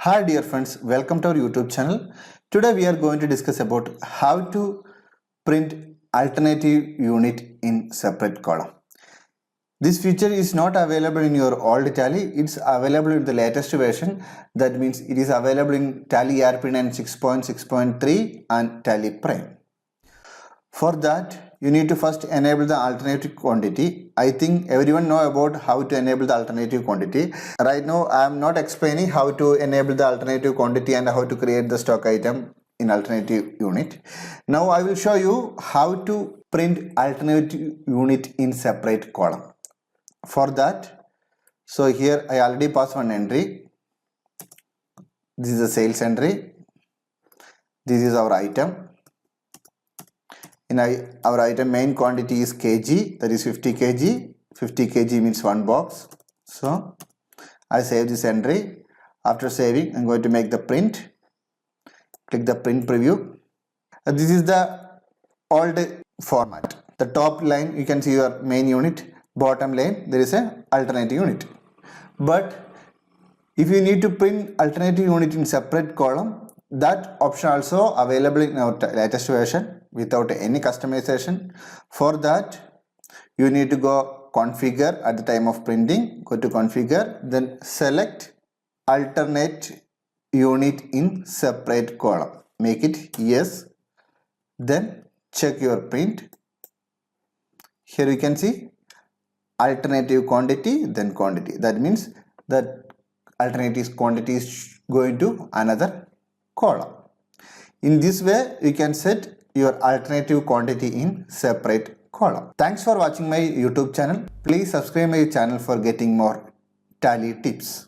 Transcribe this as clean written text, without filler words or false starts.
Hi dear friends, welcome to our YouTube channel. Today we are going to discuss about how to print alternative unit in separate column. This feature is not available in your old Tally, it's available in the latest version. That means it is available in Tally ERP9 6.6.3 and Tally Prime. For that, you need to first enable the alternative quantity. I think everyone know about how to enable the alternative quantity. Right now, I am not explaining how to enable the alternative quantity and how to create the stock item in alternative unit. Now, I will show you how to print alternative unit in separate column. For that, so here I already passed one entry. This is the sales entry. This is our item. In our item main quantity is kg, that is 50 kg. 50 kg means one box. So I save this entry. After saving, I'm going to make the print. Click the print preview. This is the old format. The top line you can see your main unit. Bottom line there is a alternative unit. But if you need to print alternative unit in separate column, that option also available in our latest version without any customization. For that, you need to go configure at the time of printing. Go to configure, then select alternate unit in separate column. Make it yes. Then check your print. Here you can see alternative quantity, then quantity. That means that alternative quantity is going to another column. In this way, you can set your alternative quantity in separate column. Thanks for watching my YouTube channel. Please subscribe my channel for getting more Tally tips.